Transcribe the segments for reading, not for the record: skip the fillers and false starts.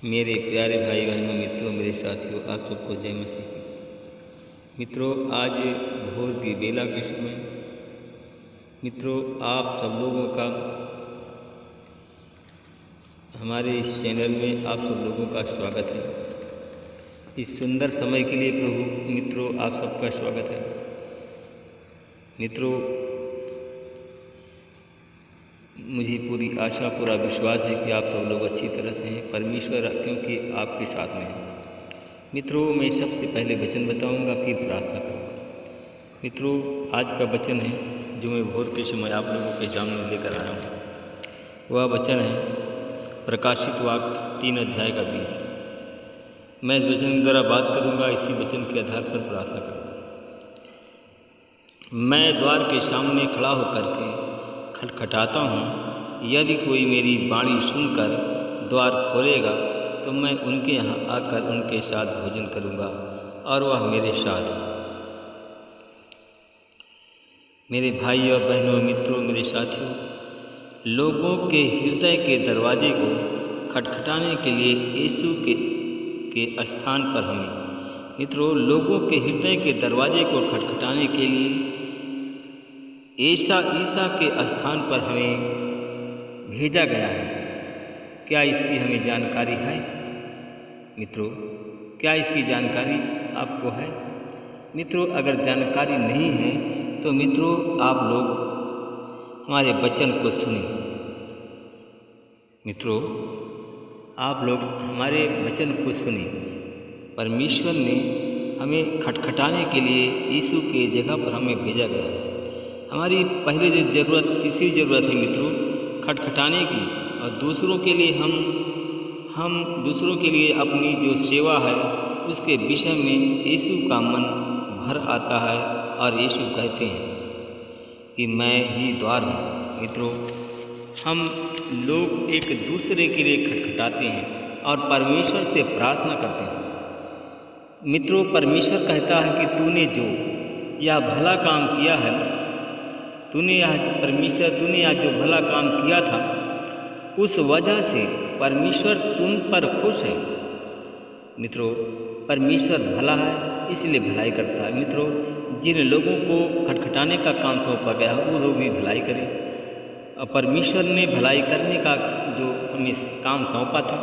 मेरे प्यारे भाई बहनों, मित्रों, मेरे साथियों, आप सबको जय मसीह की। मित्रों, आज भोर की बेला के समय मित्रों आप सब लोगों का हमारे इस चैनल में आप सब लोगों का स्वागत है। इस सुंदर समय के लिए प्रभु मित्रों आप सबका स्वागत है। मित्रों, मुझे पूरी आशा पूरा विश्वास है कि आप सब लोग अच्छी तरह से हैं, परमेश्वर क्योंकि आपके साथ में है। मित्रों, मैं सबसे पहले वचन बताऊंगा, फिर प्रार्थना करूंगा। मित्रों, आज का वचन है जो मैं भोर के समय आप लोगों के सामने लेकर आया हूँ। वह वचन है प्रकाशित वाक्य 3 अध्याय का 20। मैं इस वचन द्वारा बात करूंगा, इसी वचन के आधार पर प्रार्थना करूंगा। मैं द्वार के सामने खड़ा होकर के खटखटाता हूँ। यदि कोई मेरी वाणी सुनकर द्वार खोलेगा तो मैं उनके यहाँ आकर उनके साथ भोजन करूँगा और वह मेरे साथ। मेरे भाई और बहनों, मित्रों, मेरे साथियों, लोगों के हृदय के दरवाजे को खटखटाने के लिए यीशु के स्थान पर हमें मित्रों लोगों के हृदय के दरवाजे को खटखटाने के लिए ईसा के स्थान पर हमें भेजा गया है। क्या इसकी हमें जानकारी है? मित्रों, क्या इसकी जानकारी आपको है? मित्रों, अगर जानकारी नहीं है तो मित्रों आप लोग हमारे वचन को सुनें। मित्रों, आप लोग हमारे वचन को सुनें। परमेश्वर ने हमें खटखटाने के लिए यीशु के जगह पर हमें भेजा गया है। हमारी पहले जो तीसरी ज़रूरत है मित्रों खटखटाने की, और दूसरों के लिए हम दूसरों के लिए अपनी जो सेवा है उसके विषय में यीशु का मन भर आता है और यीशु कहते हैं कि मैं ही द्वार हूँ। मित्रों, हम लोग एक दूसरे के लिए खटखटाते हैं और परमेश्वर से प्रार्थना करते हैं। मित्रों, परमेश्वर कहता है कि तूने जो यह भला काम किया है, तूने आज जो भला काम किया था उस वजह से परमेश्वर तुम पर खुश है। मित्रों, परमेश्वर भला है इसलिए भलाई करता है। मित्रों, जिन लोगों को खटखटाने का काम सौंपा गया है वो लोग भी भलाई करें, और परमेश्वर ने भलाई करने का जो हमें काम सौंपा था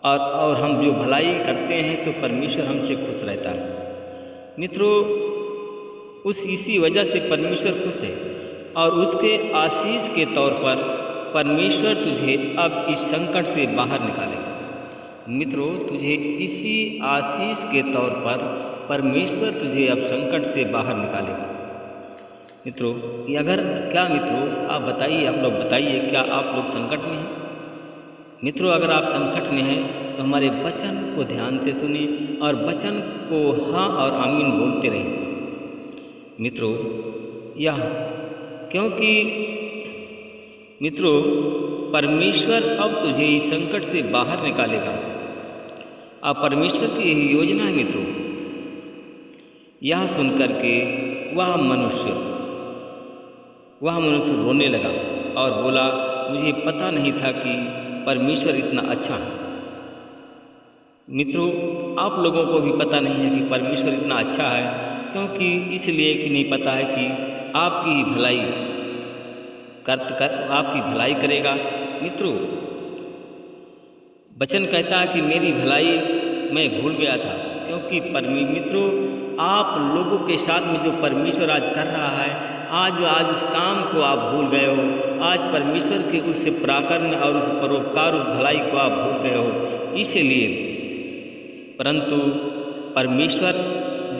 और हम जो भलाई करते हैं तो परमेश्वर हमसे खुश रहता है। मित्रों, इसी वजह से परमेश्वर खुश है और उसके आशीष के तौर पर परमेश्वर तुझे अब इस संकट से बाहर निकालेगा। मित्रों, तुझे इसी आशीष के तौर पर परमेश्वर तुझे अब संकट से बाहर निकालेगा। मित्रों, आप बताइए, आप लोग बताइए, क्या आप लोग संकट में हैं? मित्रों, अगर आप संकट में हैं तो हमारे वचन को ध्यान से सुने और वचन को हाँ और आमीन बोलते रहें। मित्रों, क्योंकि मित्रों परमेश्वर अब तुझे इस संकट से बाहर निकालेगा। अब परमेश्वर की यही योजना है। मित्रों, यह सुनकर के वह मनुष्य रोने लगा और बोला, मुझे पता नहीं था कि परमेश्वर इतना अच्छा है। मित्रों, आप लोगों को भी पता नहीं है कि परमेश्वर इतना अच्छा है, क्योंकि इसलिए कि नहीं पता है कि आपकी भलाई करेगा। मित्रों, वचन कहता है कि मेरी भलाई मैं भूल गया था, क्योंकि मित्रों आप लोगों के साथ में जो परमेश्वर आज कर रहा है, आज उस काम को आप भूल गए हो। आज परमेश्वर के उस पराक्रम और उस परोपकार, उस भलाई को आप भूल गए हो। इसलिए परंतु परमेश्वर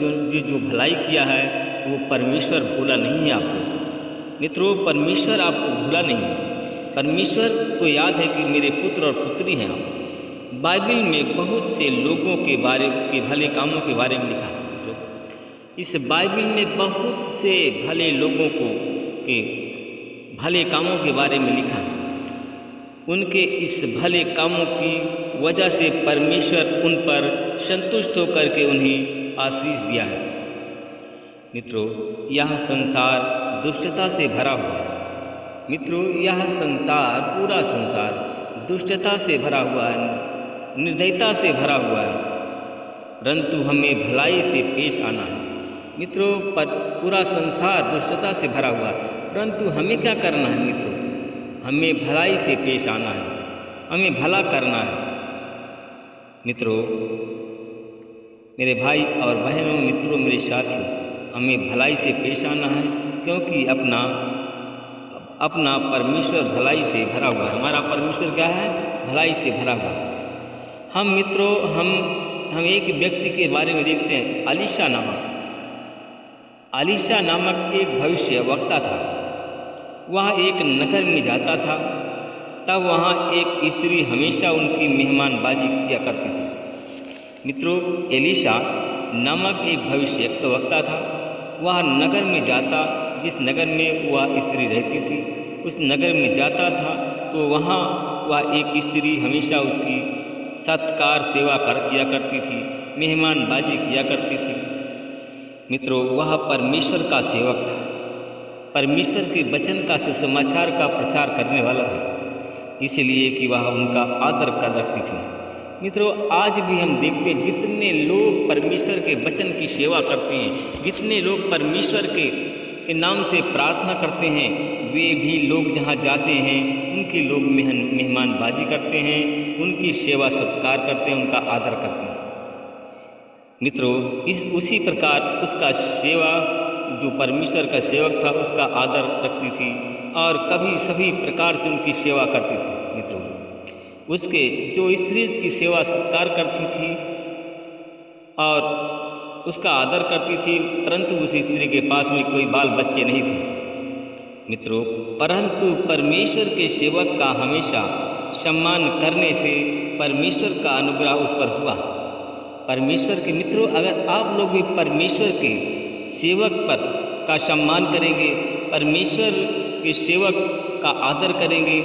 जो भलाई किया है वो परमेश्वर भूला नहीं है आपको। मित्रों, परमेश्वर आपको भूला नहीं है। परमेश्वर को याद है कि मेरे पुत्र और पुत्री हैं आप। बाइबल में बहुत से लोगों के भले कामों के बारे में लिखा है। मित्रों, इस बाइबल में बहुत से भले लोगों के भले कामों के बारे में लिखा है। उनके इस भले कामों की वजह से परमेश्वर उन पर संतुष्ट होकर के उन्हें आशीष दिया है। मित्रों, यह संसार दुष्टता से भरा हुआ है। मित्रों, यह संसार, पूरा संसार दुष्टता से भरा हुआ है, निर्दयता से भरा हुआ है, परंतु हमें भलाई से पेश आना है। मित्रों, पर पूरा संसार दुष्टता से भरा हुआ है, परंतु हमें क्या करना है मित्रों? हमें भलाई से पेश आना है, हमें भला करना है। मित्रों, मेरे भाई और बहनों, मित्रों, मेरे साथियों, हमें भलाई से पेश आना है, क्योंकि अपना परमेश्वर भलाई से भरा हुआ है। हमारा परमेश्वर क्या है? भलाई से भरा हुआ है। हम मित्रों, हम एक व्यक्ति के बारे में देखते हैं, अलीशा नामक एक भविष्य वक्ता था। वह एक नगर में जाता था, तब वहाँ एक स्त्री हमेशा उनकी मेहमानबाजी किया करती थी। मित्रों, एलीशा नामक एक भविष्य वक्ता था। वह नगर में जाता, जिस नगर में वह स्त्री रहती थी, उस नगर में जाता था, तो वहाँ वह एक स्त्री हमेशा उसकी सत्कार सेवा किया करती थी, मेहमानबाजी किया करती थी। मित्रों, वह परमेश्वर का सेवक था, परमेश्वर के वचन का सुसमाचार का प्रचार करने वाला था, इसलिए कि वह उनका आदर कर रखती थी। मित्रों, आज भी हम देखते हैं जितने लोग परमेश्वर के वचन की सेवा करते हैं, जितने लोग परमेश्वर के नाम से प्रार्थना करते हैं, वे भी लोग जहाँ जाते हैं उनके लोग मेहमानबाजी करते हैं, उनकी सेवा सत्कार करते हैं, उनका आदर करते हैं। मित्रों, उसी प्रकार उसका सेवा, जो परमेश्वर का सेवक था, उसका आदर रखती थी और कभी सभी प्रकार से उनकी सेवा करती थी। मित्रों, उसके जो स्त्री उसकी सेवा सत्कार करती थी और उसका आदर करती थी, परंतु उस स्त्री के पास में कोई बाल बच्चे नहीं थे। मित्रों, परंतु परमेश्वर के सेवक का हमेशा सम्मान करने से परमेश्वर का अनुग्रह उस पर हुआ। परमेश्वर के मित्रों, अगर आप लोग भी परमेश्वर के सेवक का सम्मान करेंगे, परमेश्वर के सेवक का आदर करेंगे,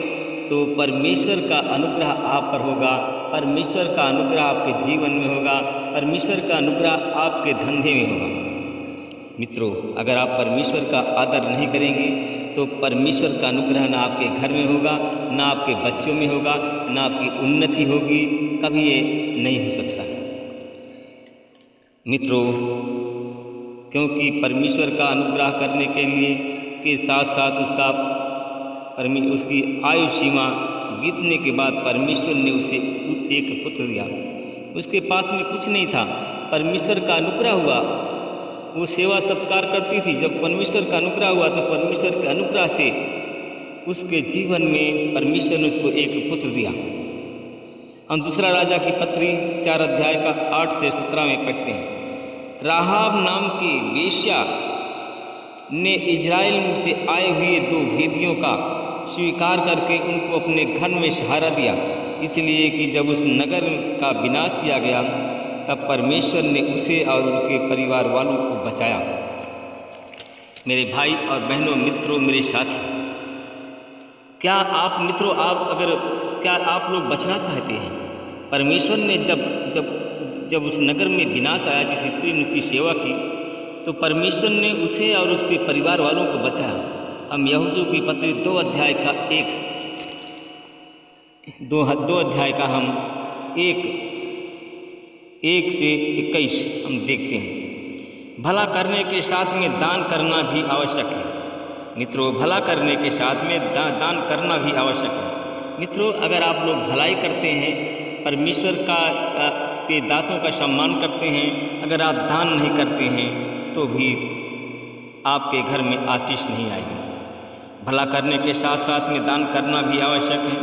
तो परमेश्वर का अनुग्रह आप पर होगा, परमेश्वर का अनुग्रह आपके जीवन में होगा, परमेश्वर का अनुग्रह आपके धंधे में होगा। मित्रों, अगर आप परमेश्वर का आदर नहीं करेंगे तो परमेश्वर का अनुग्रह ना आपके घर में होगा, ना आपके बच्चों में होगा, ना आपकी उन्नति होगी, कभी ये नहीं हो सकता। मित्रों, क्योंकि परमेश्वर का अनुग्रह करने के साथ साथ उसकी आयु सीमा बीतने के बाद परमेश्वर ने उसे एक पुत्र दिया। उसके पास में कुछ नहीं था, परमेश्वर का अनुग्रह हुआ, वो सेवा सत्कार करती थी। जब परमेश्वर का अनुग्रह हुआ तो परमेश्वर के अनुग्रह से उसके जीवन में परमेश्वर ने उसको एक पुत्र दिया। हम दूसरा राजा की पत्री 4 अध्याय का 8 से 17 में पढ़ते हैं। राहाब नाम की वेश्या ने इजराइल से आए हुए 2 भेदियों का स्वीकार करके उनको अपने घर में सहारा दिया, इसलिए कि जब उस नगर का विनाश किया गया तब परमेश्वर ने उसे और उनके परिवार वालों को बचाया। मेरे भाई और बहनों, मित्रों, मेरे साथी, क्या आप लोग बचना चाहते हैं? परमेश्वर ने जब उस नगर में विनाश आया, जिस स्त्री ने उसकी सेवा की, तो परमेश्वर ने उसे और उसके परिवार वालों को बचाया। हम यहोशू की पत्री 2 अध्याय का हम 1 से 21 हम देखते हैं। भला करने के साथ में दान करना भी आवश्यक है। मित्रों, भला करने के साथ में दान करना भी आवश्यक है। मित्रों, अगर आप लोग भलाई करते हैं, परमेश्वर के दासों का सम्मान करते हैं, अगर आप दान नहीं करते हैं तो भी आपके घर में आशीष नहीं आएगी। भला करने के साथ साथ में दान करना भी आवश्यक है।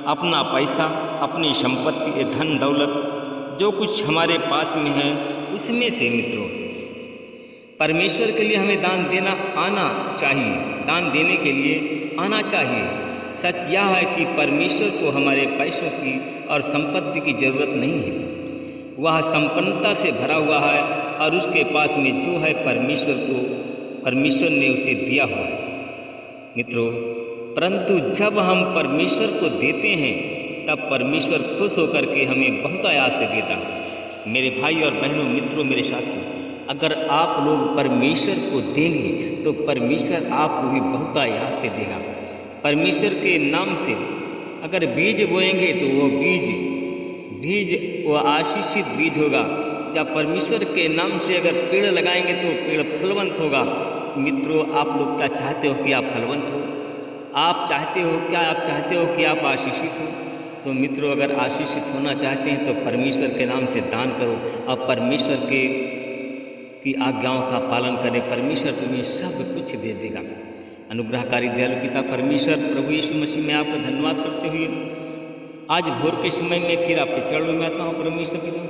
अपना पैसा, अपनी संपत्ति, धन दौलत, जो कुछ हमारे पास में है, उसमें से मित्रों परमेश्वर के लिए हमें दान देना आना चाहिए, दान देने के लिए आना चाहिए। सच यह है कि परमेश्वर को हमारे पैसों की और संपत्ति की ज़रूरत नहीं है। वह संपन्नता से भरा हुआ है और उसके पास में जो है परमेश्वर ने उसे दिया हुआ है। मित्रों, परंतु जब हम परमेश्वर को देते हैं तब परमेश्वर खुश होकर के हमें बहुत आयास से देता है। मेरे भाई और बहनों, मित्रों, मेरे साथियों, अगर आप लोग परमेश्वर को देंगे तो परमेश्वर आपको भी बहुत आयास से देगा। परमेश्वर के नाम से अगर बीज बोएंगे तो वो बीज वो आशीषित बीज होगा। जब परमेश्वर के नाम से अगर पेड़ लगाएंगे तो पेड़ फलवंत होगा। मित्रों, आप लोग क्या चाहते हो कि आप फलवंत हो? आप चाहते हो कि आप आशीषित हो? तो मित्रों, अगर आशीषित होना चाहते हैं तो परमेश्वर के नाम से दान करो और परमेश्वर की आज्ञाओं का पालन करें। परमेश्वर तुम्हें सब कुछ दे देगा। अनुग्रहकारी दयालु पिता परमेश्वर प्रभु यीशु मसीह में आपका धन्यवाद करते हुए आज भोर के समय में फिर आपके चरणों में आता हूँ। परमेश्वर पिता,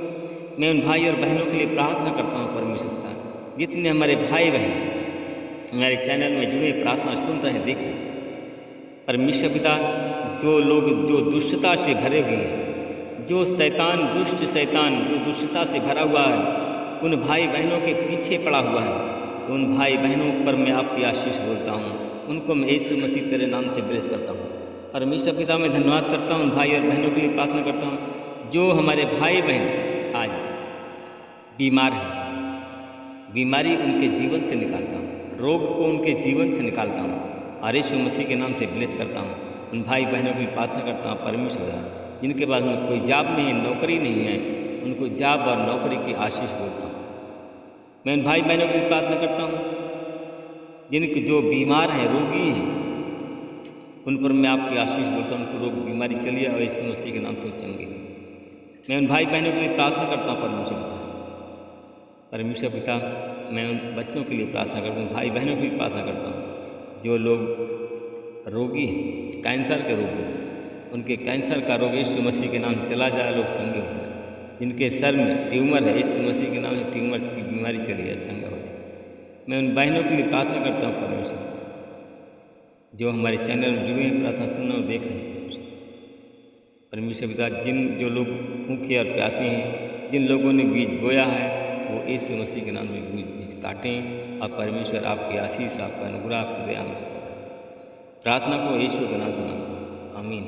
मैं उन भाई और बहनों के लिए प्रार्थना करता हूँ। परमेश्वर पिता, जितने हमारे भाई बहन हमारे चैनल में जुड़े प्रार्थना सुन रहे हैं, देख रहे हैं, परमेश्वर पिता, जो लोग जो दुष्टता से भरे हुए हैं, जो दुष्ट शैतान जो दुष्टता से भरा हुआ है, उन भाई बहनों के पीछे पड़ा हुआ है, तो उन भाई बहनों पर मैं आपकी आशीष बोलता हूँ। उनको मैं यीशु मसीह तेरे नाम से ब्लेस करता हूँ। परमेश्वर पिता, मैं धन्यवाद करता हूँ। उन भाई और बहनों के लिए प्रार्थना करता हूँ जो हमारे भाई बहन आज बीमार हैं, बीमारी उनके जीवन से निकालता हूँ, रोग को उनके जीवन से निकालता हूँ और यीशु मसीह के नाम से ब्लेस करता हूँ। उन भाई बहनों की प्रार्थना करता हूँ। परमेश्वर जिनके पास में कोई जॉब नहीं है, नौकरी नहीं है, उनको जॉब और नौकरी की आशीष बोलता हूँ। मैं उन भाई बहनों की प्रार्थना करता हूँ जिनके जो बीमार हैं, रोगी हैं, उन पर मैं आपकी आशीष बोलता हूँ। उनको रोग बीमारी चलिए और यीशु मसीह के नाम से चंगे। मैं उन भाई बहनों के लिए प्रार्थना करता हूँ। परमेश्वर पिता, मैं उन बच्चों के लिए प्रार्थना करता हूँ, भाई बहनों के लिए प्रार्थना करता हूँ जो लोग रोगी हैं, कैंसर के रोगी हैं, उनके कैंसर का रोग यीशु मसीह के नाम से चला जाए, लोग चंगे हो जाए। जिनके सर में ट्यूमर है, यीशु मसीह के नाम से ट्यूमर की बीमारी चली जाए, चंगा हो जाए। मैं उन बहनों के लिए प्रार्थना करता हूँ। परमेश्वर जो हमारे चैनल में जुड़े हैं, प्रार्थना सुनना और देख रहे हैं, परमेश्वर पिता, जो लोग भूखे और प्यासे हैं, जिन लोगों ने बीज बोया है, वो यीशु मसीह के नाम में बीज काटें और परमेश्वर आपकी आशीष, आपका अनुग्रह, आपकी दया में प्रार्थना को यीशु के नाम से मांगता हूं। आमीन।